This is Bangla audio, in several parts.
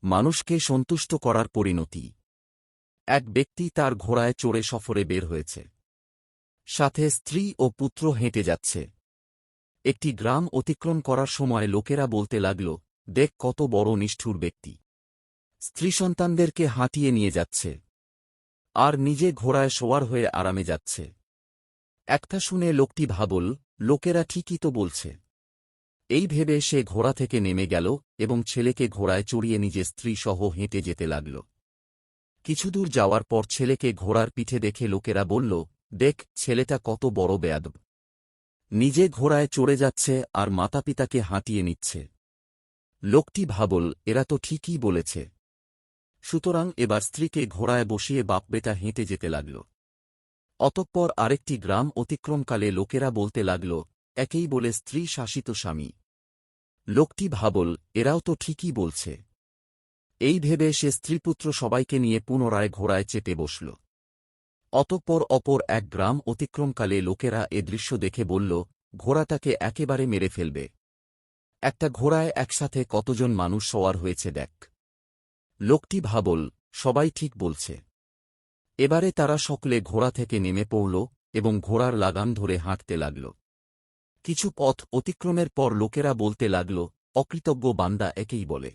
মানুষকে সন্তুষ্ট করার পরিণতি। এক ব্যক্তি তার ঘোড়ায় চড়ে সফরে বের হয়েছে। সাথে স্ত্রী ও পুত্র হেঁটে যাচ্ছে। একটি গ্রাম অতিক্রম করার সময় লোকেরা বলতে লাগল, দেখ কত বড় নিষ্ঠুর ব্যক্তি, স্ত্রী সন্তানদেরকে হাঁটিয়ে নিয়ে যাচ্ছে আর নিজে ঘোড়ায় সওয়ার হয়ে আরামে যাচ্ছে। একটা শুনে লোকটি ভাবল, লোকেরা ঠিকই তো বলছে। এই ভেবে সে ঘোড়া থেকে নেমে গেল এবং ছেলেকে ঘোড়ায় চড়িয়ে নিজে স্ত্রী সহ হেঁটে যেতে লাগল। কিছুদূর যাওয়ার পর ছেলেকে ঘোড়ার পিঠে দেখে লোকেরা বলল, দেখ ছেলেটা কত বড় বেয়াদব, নিজে ঘোড়ায় চড়ে যাচ্ছে আর মাতাপিতাকে হাঁটিয়ে নিচ্ছে। লোকটি ভাবল, এরা তো ঠিকই বলেছে। সুতরাং এবার স্ত্রীকে ঘোড়ায় বসিয়ে বাপ-বেটা হেঁটে যেতে লাগল। অতঃপর আরেকটি গ্রাম অতিক্রমকালে লোকেরা বলতে লাগল, একেই বলে স্ত্রী শাসিত স্বামী। লোকটি ভাবল, এরাও তো ঠিকই বলছে। এই ভেবে সে স্ত্রীপুত্র সবাইকে নিয়ে পুনরায় ঘোড়ায় চেপে বসল। অতঃপর অপর এক গ্রাম অতিক্রমকালে লোকেরা এ দৃশ্য দেখে বলল, ঘোড়াটাকে একেবারে মেরে ফেলবে। একটা ঘোড়ায় একসাথে কতজন মানুষ সওয়ার হয়েছে দেখ। লোকটি ভাবল, সবাই ঠিক বলছে। এবারে তারা সকলে ঘোড়া থেকে নেমে পড়ল এবং ঘোড়ার লাগাম ধরে হাঁটতে লাগল। কিছু পথ অতিক্রমের পর লোকেরা বলতে লাগল, অকৃতজ্ঞ বান্দা একেই বলে।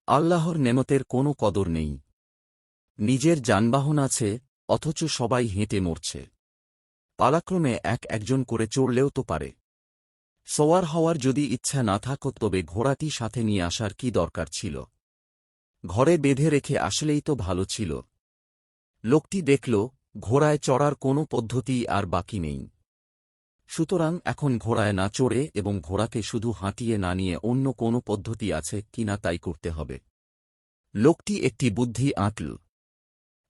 আল্লাহর নেমতের কোনো কদর নেই। নিজের যানবাহন আছে, অথচ সবাই হেঁটে মরছে। পালাক্রমে একজন করে চড়লেও তো পারে। সওয়ার হওয়ার যদি ইচ্ছা না থাকত তবে ঘোড়াটি সাথে নিয়ে আসার কি দরকার ছিল? ঘরে বেঁধে রেখে আসলেই তো ভালো ছিল। লোকটি দেখল, ঘোড়ায় চড়ার কোনো পদ্ধতি আর বাকি নেই। সুতরাং এখন ঘোড়ায় না চড়ে এবং ঘোড়াকে শুধু হাঁটিয়ে না নিয়ে অন্য কোনো পদ্ধতি আছে কিনা তাই করতে হবে। লোকটি একটি বুদ্ধি আঁটল।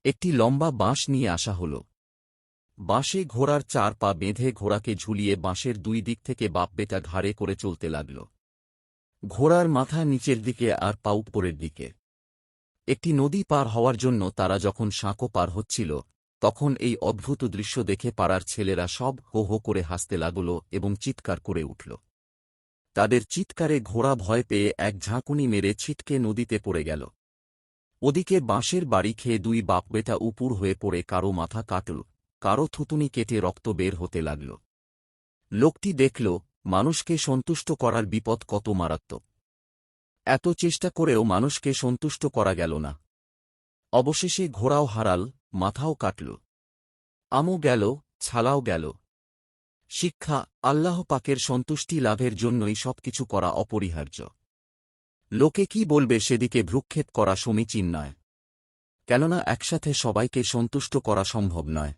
একটি লম্বা বাঁশ নিয়ে আসা হল। বাঁশে ঘোড়ার 4 পা বেঁধে ঘোড়াকে ঝুলিয়ে বাঁশের 2 দিক থেকে বাপ-বেটা ঘাড়ে করে চলতে লাগল। ঘোড়ার মাথা নিচের দিকে আর পা উপরের দিকে। একটি নদী পার হওয়ার জন্য তারা যখন সাঁকো পার হচ্ছিল, তখন এই অদ্ভুত দৃশ্য দেখে পাড়ার ছেলেরা সব হো হো করে হাসতে লাগল এবং চিৎকার করে উঠল। তাদের চিৎকারে ঘোড়া ভয় পেয়ে এক ঝাঁকুনি মেরে ছিটকে নদীতে পড়ে গেল। ওদিকে বাঁশের বাড়ি খেয়ে 2 বাপ-বেটা উপুড় হয়ে পড়ে কারো মাথা কাটল, কারো থুতুনি কেটে রক্ত বের হতে লাগল। লোকটি দেখল, মানুষকে সন্তুষ্ট করার বিপদ কত মারাত্মক। এত চেষ্টা করেও মানুষকে সন্তুষ্ট করা গেল না। অবশেষে ঘোড়াও হারাল, মাথাও কাটল। আমও গেল, ছালাও গেল। শিক্ষা, আল্লাহ পাকের সন্তুষ্টি লাভের জন্যই সবকিছু করা অপরিহার্য। লোকে কি বলবে সেদিকে ভ্রুক্ষেপ করা সমীচীন নয়। কেননা একসাথে সবাইকে সন্তুষ্ট করা সম্ভব নয়।